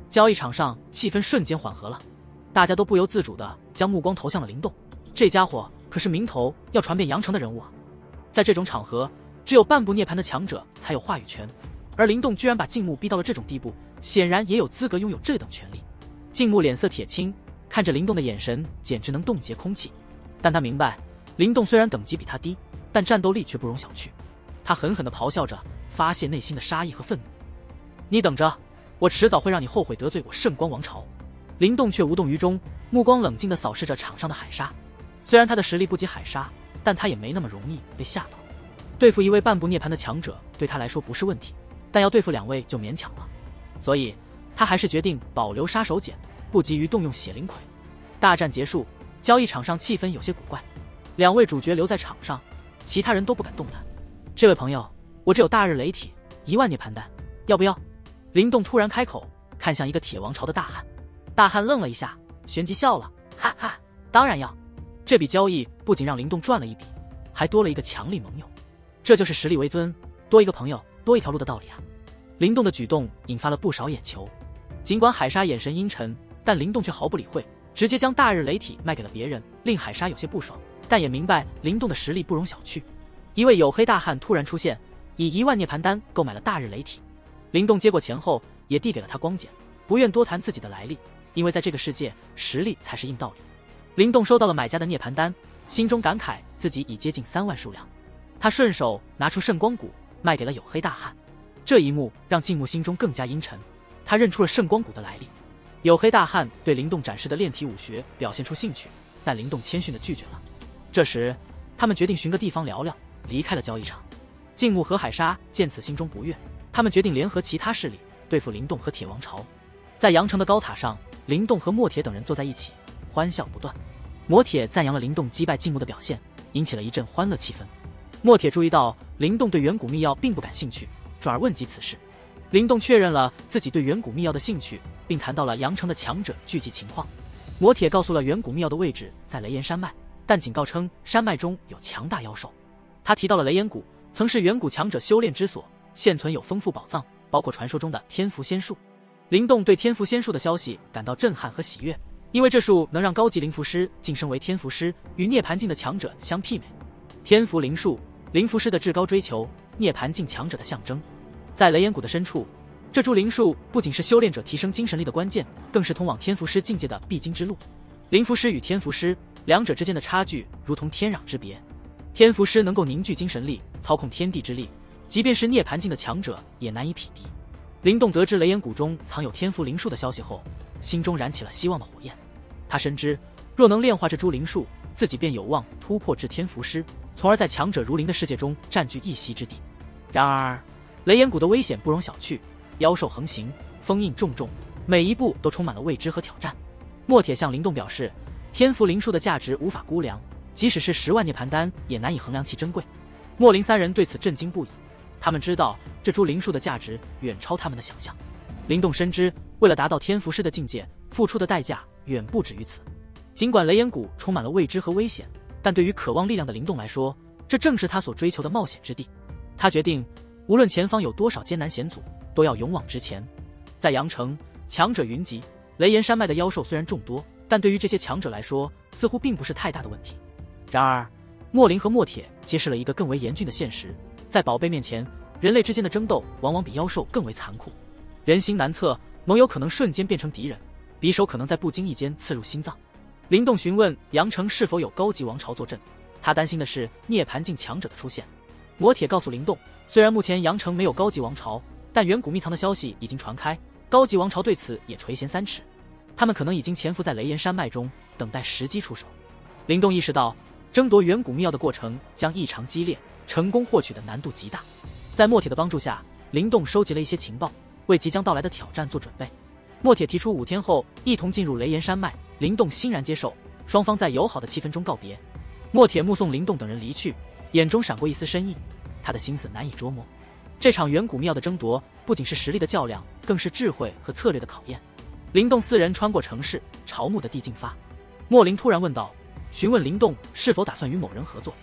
交易场上气氛瞬间缓和了，大家都不由自主地将目光投向了灵动。这家伙可是名头要传遍阳城的人物啊！在这种场合，只有半步涅槃的强者才有话语权，而灵动居然把静木逼到了这种地步，显然也有资格拥有这等权利。静木脸色铁青，看着灵动的眼神简直能冻结空气。但他明白，灵动虽然等级比他低，但战斗力却不容小觑。他狠狠地咆哮着，发泄内心的杀意和愤怒。你等着，我迟早会让你后悔得罪我圣光王朝。灵动却无动于衷，目光冷静地扫视着场上的海沙。虽然他的实力不及海沙，但他也没那么容易被吓到。对付一位半步涅槃的强者对他来说不是问题，但要对付2位就勉强了。所以他还是决定保留杀手锏，不急于动用血灵葵。大战结束，交易场上气氛有些古怪。2位主角留在场上，其他人都不敢动弹。这位朋友，我这有大日雷体1万涅槃丹，要不要？灵动突然开口，看向一个铁王朝的大汉。大汉愣了一下，旋即笑了，哈哈，当然要。这笔交易不仅让灵动赚了一笔，还多了一个强力盟友。这就是实力为尊，多一个朋友，多一条路的道理啊！灵动的举动引发了不少眼球。尽管海沙眼神阴沉，但灵动却毫不理会，直接将大日雷体卖给了别人，令海沙有些不爽，但也明白灵动的实力不容小觑。一位黝黑大汉突然出现，以1万涅槃丹购买了大日雷体。灵动接过钱后，也递给了他光简，不愿多谈自己的来历，因为在这个世界，实力才是硬道理。灵动收到了买家的涅槃丹，心中感慨自己已接近3万数量。他顺手拿出圣光谷，卖给了黝黑大汉。这一幕让静木心中更加阴沉，他认出了圣光谷的来历。黝黑大汉对灵动展示的炼体武学表现出兴趣，但灵动谦逊地拒绝了。这时，他们决定寻个地方聊聊，离开了交易场。静木和海沙见此心中不悦，他们决定联合其他势力对付灵动和铁王朝。在阳城的高塔上，灵动和墨铁等人坐在一起，欢笑不断。墨铁赞扬了灵动击败静木的表现，引起了一阵欢乐气氛。墨铁注意到灵动对远古秘药并不感兴趣，转而问及此事。灵动确认了自己对远古秘药的兴趣，并谈到了阳城的强者聚集情况。墨铁告诉了远古秘药的位置在雷岩山脉，但警告称山脉中有强大妖兽。他提到了雷岩谷曾是远古强者修炼之所，现存有丰富宝藏，包括传说中的天福仙树。灵动对天福仙树的消息感到震撼和喜悦，因为这树能让高级灵符师晋升为天符师，与涅槃境的强者相媲美。天符灵树，灵符师的至高追求，涅槃境强者的象征。在雷岩谷的深处，这株灵树不仅是修炼者提升精神力的关键，更是通往天符师境界的必经之路。灵符师与天符师两者之间的差距如同天壤之别。天符师能够凝聚精神力，操控天地之力，即便是涅槃境的强者也难以匹敌。灵动得知雷岩谷中藏有天符灵树的消息后，心中燃起了希望的火焰。他深知，若能炼化这株灵树，自己便有望突破至天符师，从而在强者如灵的世界中占据一席之地。然而，雷岩谷的危险不容小觑，妖兽横行，封印重重，每一步都充满了未知和挑战。墨铁向灵动表示，天符灵树的价值无法估量，即使是10万涅槃丹也难以衡量其珍贵。墨灵三人对此震惊不已，他们知道这株灵树的价值远超他们的想象。灵动深知，为了达到天符师的境界，付出的代价远不止于此。尽管雷岩谷充满了未知和危险，但对于渴望力量的灵动来说，这正是他所追求的冒险之地。他决定，无论前方有多少艰难险阻，都要勇往直前。在阳城，强者云集，雷岩山脉的妖兽虽然众多，但对于这些强者来说，似乎并不是太大的问题。然而，墨灵和墨铁揭示了一个更为严峻的现实：在宝贝面前，人类之间的争斗往往比妖兽更为残酷。人心难测，盟友可能瞬间变成敌人，匕首可能在不经意间刺入心脏。灵动询问阳城是否有高级王朝坐镇，他担心的是涅槃境强者的出现。魔铁告诉灵动，虽然目前阳城没有高级王朝，但远古秘藏的消息已经传开，高级王朝对此也垂涎3尺，他们可能已经潜伏在雷岩山脉中，等待时机出手。灵动意识到，争夺远古秘药的过程将异常激烈，成功获取的难度极大。在墨铁的帮助下，灵动收集了一些情报，为即将到来的挑战做准备。墨铁提出5天后一同进入雷岩山脉，灵动欣然接受，双方在友好的气氛中告别。墨铁目送灵动等人离去，眼中闪过一丝深意，他的心思难以捉摸。这场远古秘药的争夺不仅是实力的较量，更是智慧和策略的考验。灵动4人穿过城市，朝目的地进发。墨灵突然问道，询问灵动是否打算与某人合作。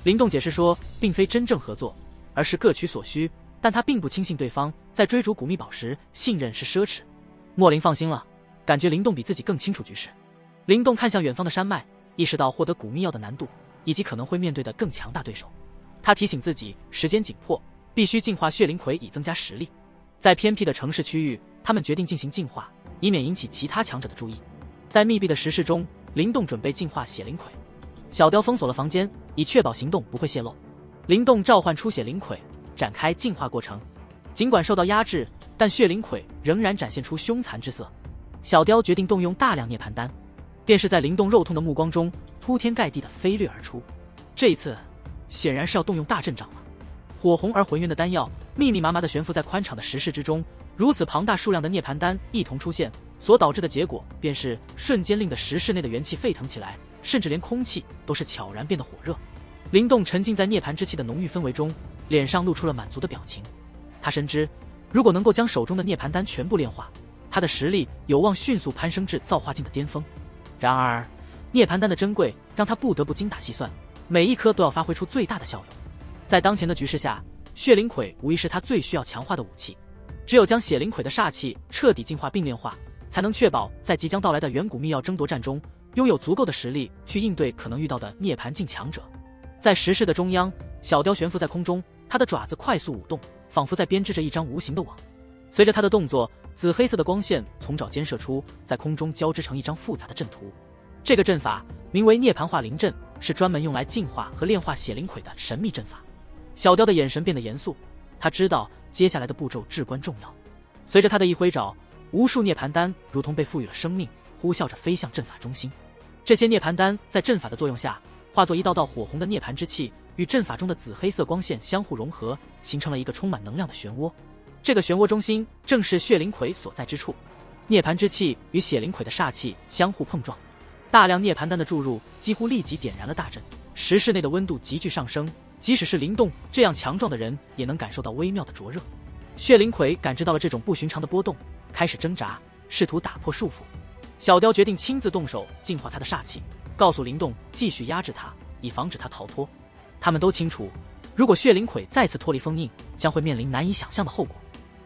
灵动解释说，并非真正合作，而是各取所需，但他并不轻信对方，在追逐古秘宝时，信任是奢侈。莫林放心了，感觉灵动比自己更清楚局势。灵动看向远方的山脉，意识到获得古秘药的难度，以及可能会面对的更强大对手。他提醒自己时间紧迫，必须净化血灵葵以增加实力。在偏僻的城市区域，他们决定进行净化，以免引起其他强者的注意。在密闭的石室中，灵动准备净化血灵葵。小雕封锁了房间，以确保行动不会泄露。灵动召唤出血灵葵，展开净化过程。尽管受到压制，但血灵葵仍然展现出凶残之色。小雕决定动用大量涅槃丹，便是在灵动肉痛的目光中，铺天盖地的飞掠而出。这一次，显然是要动用大阵仗了。火红而浑圆的丹药密密麻麻地悬浮在宽敞的石室之中，如此庞大数量的涅槃丹一同出现，所导致的结果便是瞬间令的石室内的元气沸腾起来，甚至连空气都是悄然变得火热。灵动沉浸在涅槃之气的浓郁氛围中，脸上露出了满足的表情。他深知，如果能够将手中的涅槃丹全部炼化，他的实力有望迅速攀升至造化境的巅峰。然而，涅槃丹的珍贵让他不得不精打细算，每一颗都要发挥出最大的效用。在当前的局势下，血灵葵无疑是他最需要强化的武器。只有将血灵葵的煞气彻底净化并炼化，才能确保在即将到来的远古秘药争夺战中，拥有足够的实力去应对可能遇到的涅槃境强者。在石室的中央，小雕悬浮在空中，他的爪子快速舞动，仿佛在编织着一张无形的网。随着他的动作，紫黑色的光线从爪间射出，在空中交织成一张复杂的阵图。这个阵法名为涅槃化灵阵，是专门用来净化和炼化血灵葵的神秘阵法。小雕的眼神变得严肃，他知道接下来的步骤至关重要。随着他的一挥爪，无数涅槃丹如同被赋予了生命，呼啸着飞向阵法中心。这些涅槃丹在阵法的作用下，化作一道道火红的涅槃之气，与阵法中的紫黑色光线相互融合，形成了一个充满能量的漩涡。这个漩涡中心正是血灵葵所在之处。涅槃之气与血灵葵的煞气相互碰撞，大量涅槃丹的注入几乎立即点燃了大阵，石室内的温度急剧上升，即使是灵动这样强壮的人也能感受到微妙的灼热。血灵葵感知到了这种不寻常的波动，开始挣扎，试图打破束缚。小雕决定亲自动手净化他的煞气，告诉灵动继续压制他，以防止他逃脱。他们都清楚，如果血灵葵再次脱离封印，将会面临难以想象的后果。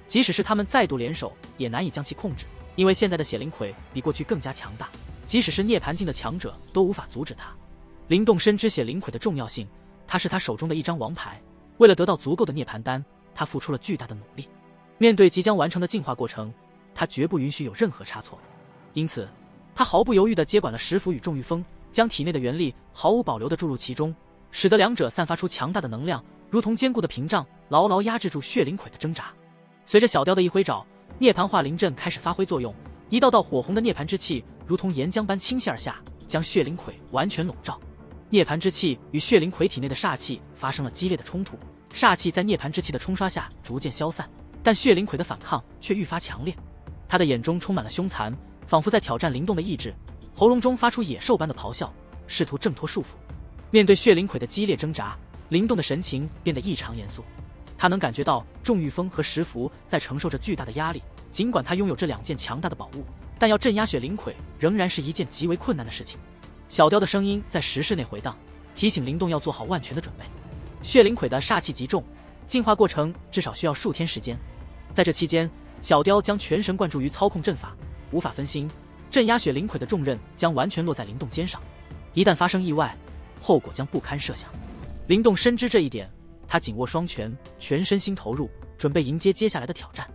即使是他们再度联手，也难以将其控制，因为现在的血灵葵比过去更加强大，即使是涅槃境的强者都无法阻止他。灵动深知血灵葵的重要性，它是他手中的一张王牌。为了得到足够的涅槃丹，他付出了巨大的努力。面对即将完成的进化过程，他绝不允许有任何差错。因此，他毫不犹豫地接管了石符与重御风，将体内的元力毫无保留地注入其中，使得两者散发出强大的能量，如同坚固的屏障，牢牢压制住血灵葵的挣扎。随着小雕的一挥爪，涅槃化灵阵开始发挥作用，一道道火红的涅槃之气如同岩浆般倾泻而下，将血灵葵完全笼罩。涅槃之气与血灵葵体内的煞气发生了激烈的冲突，煞气在涅槃之气的冲刷下逐渐消散，但血灵葵的反抗却愈发强烈。他的眼中充满了凶残，仿佛在挑战灵动的意志，喉咙中发出野兽般的咆哮，试图挣脱束缚。面对血灵葵的激烈挣扎，灵动的神情变得异常严肃。他能感觉到重御风和石符在承受着巨大的压力，尽管他拥有这两件强大的宝物，但要镇压血灵葵仍然是一件极为困难的事情。小雕的声音在石室内回荡，提醒灵动要做好万全的准备。血灵葵的煞气极重，进化过程至少需要数天时间。在这期间，小雕将全神贯注于操控阵法，无法分心，镇压血灵葵的重任将完全落在灵动肩上。一旦发生意外，后果将不堪设想。灵动深知这一点，他紧握双拳，全身心投入，准备迎接接下来的挑战。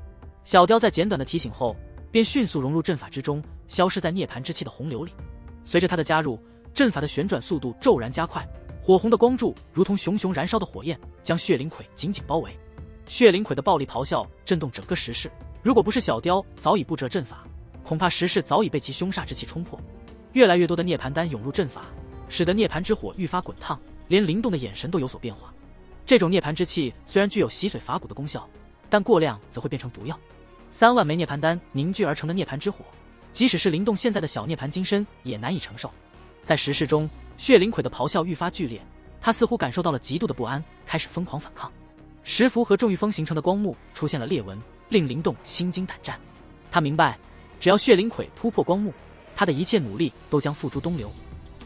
小雕在简短的提醒后，便迅速融入阵法之中，消失在涅槃之气的洪流里。随着他的加入，阵法的旋转速度骤然加快，火红的光柱如同熊熊燃烧的火焰，将血灵葵紧紧包围。血灵葵的暴力咆哮震动整个石室，如果不是小雕早已布置了阵法，恐怕石室早已被其凶煞之气冲破。越来越多的涅槃丹涌入阵法，使得涅槃之火愈发滚烫，连灵动的眼神都有所变化。这种涅槃之气虽然具有洗髓伐骨的功效，但过量则会变成毒药。3万枚涅槃丹凝聚而成的涅槃之火，即使是灵动现在的小涅槃金身也难以承受。在石室中，血灵葵的咆哮愈发剧烈，他似乎感受到了极度的不安，开始疯狂反抗。石符和重御风形成的光幕出现了裂纹，令灵动心惊胆战。他明白，只要血灵葵突破光幕，他的一切努力都将付诸东流，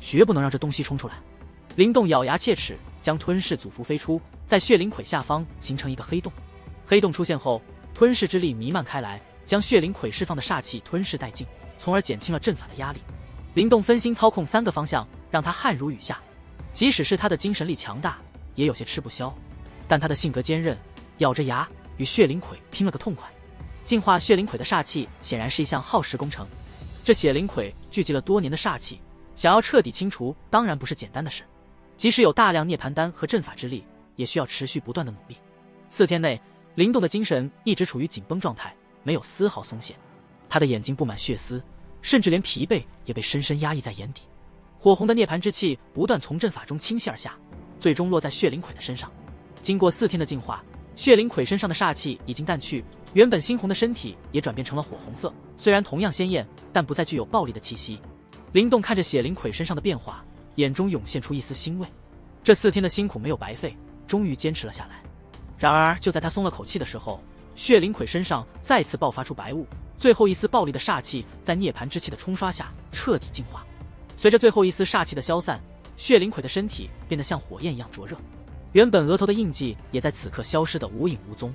绝不能让这东西冲出来。灵动咬牙切齿，将吞噬祖符飞出，在血灵葵下方形成一个黑洞。黑洞出现后，吞噬之力弥漫开来，将血灵魁释放的煞气吞噬殆尽，从而减轻了阵法的压力。灵动分心操控3个方向，让他汗如雨下。即使是他的精神力强大，也有些吃不消，但他的性格坚韧，咬着牙与血灵魁拼了个痛快。净化血灵魁的煞气显然是一项耗时工程，这血灵魁聚集了多年的煞气，想要彻底清除当然不是简单的事，即使有大量涅槃丹和阵法之力，也需要持续不断的努力。4天内，灵动的精神一直处于紧绷状态，没有丝毫松懈。他的眼睛布满血丝，甚至连疲惫也被深深压抑在眼底。火红的涅槃之气不断从阵法中倾泻而下，最终落在血灵魁的身上。经过4天的净化，血灵魁身上的煞气已经淡去，原本猩红的身体也转变成了火红色，虽然同样鲜艳，但不再具有暴力的气息。灵动看着血灵魁身上的变化，眼中涌现出一丝欣慰。这4天的辛苦没有白费，终于坚持了下来。然而就在他松了口气的时候，血灵魁身上再次爆发出白雾，最后一丝暴力的煞气在涅槃之气的冲刷下彻底净化。随着最后一丝煞气的消散，血灵魁的身体变得像火焰一样灼热，原本额头的印记也在此刻消失得无影无踪。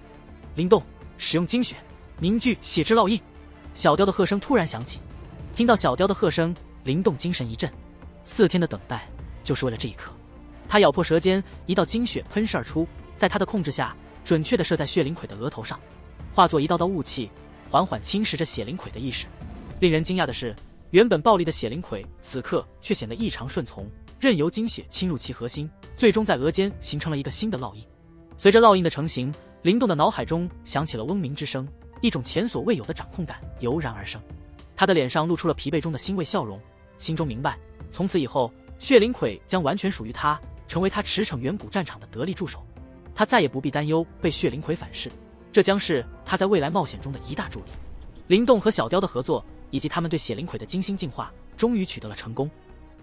灵动，使用精血凝聚血之烙印。小雕的喝声突然响起，听到小雕的喝声，灵动精神一振。4天的等待就是为了这一刻。他咬破舌尖，一道精血喷射而出，在他的控制下，准确地射在血灵魁的额头上，化作一道道雾气，缓缓侵蚀着血灵魁的意识。令人惊讶的是，原本暴力的血灵魁此刻却显得异常顺从，任由精血侵入其核心，最终在额间形成了一个新的烙印。随着烙印的成型，灵动的脑海中响起了嗡鸣之声，一种前所未有的掌控感油然而生。他的脸上露出了疲惫中的欣慰笑容，心中明白，从此以后，血灵魁将完全属于他，成为他驰骋远古战场的得力助手。他再也不必担忧被血灵魁反噬，这将是他在未来冒险中的一大助力。灵动和小雕的合作，以及他们对血灵魁的精心净化，终于取得了成功。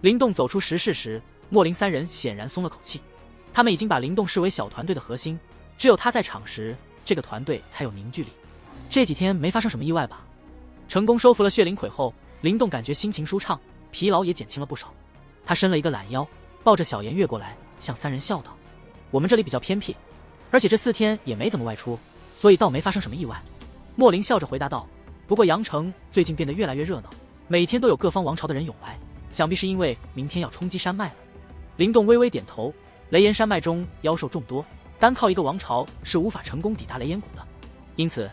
灵动走出石室时，莫林3人显然松了口气，他们已经把灵动视为小团队的核心，只有他在场时，这个团队才有凝聚力。这几天没发生什么意外吧？成功收服了血灵魁后，灵动感觉心情舒畅，疲劳也减轻了不少。他伸了一个懒腰，抱着小妍跃过来，向3人笑道：“我们这里比较偏僻，而且这4天也没怎么外出，所以倒没发生什么意外。”莫林笑着回答道：“不过阳城最近变得越来越热闹，每天都有各方王朝的人涌来，想必是因为明天要冲击山脉了。”灵动微微点头，雷岩山脉中妖兽众多，单靠一个王朝是无法成功抵达雷岩谷的，因此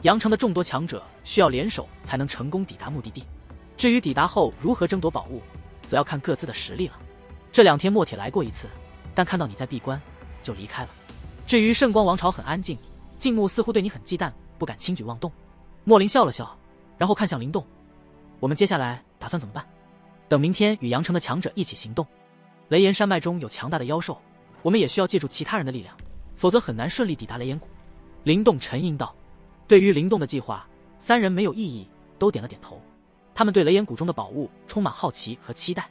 阳城的众多强者需要联手才能成功抵达目的地。至于抵达后如何争夺宝物，则要看各自的实力了。这2天墨铁来过一次，但看到你在闭关，就离开了。至于圣光王朝很安静，静木似乎对你很忌惮，不敢轻举妄动。莫林笑了笑，然后看向灵动：“我们接下来打算怎么办？”“等明天与阳城的强者一起行动。雷岩山脉中有强大的妖兽，我们也需要借助其他人的力量，否则很难顺利抵达雷岩谷。”灵动沉吟道。对于灵动的计划，3人没有异议，都点了点头。他们对雷岩谷中的宝物充满好奇和期待。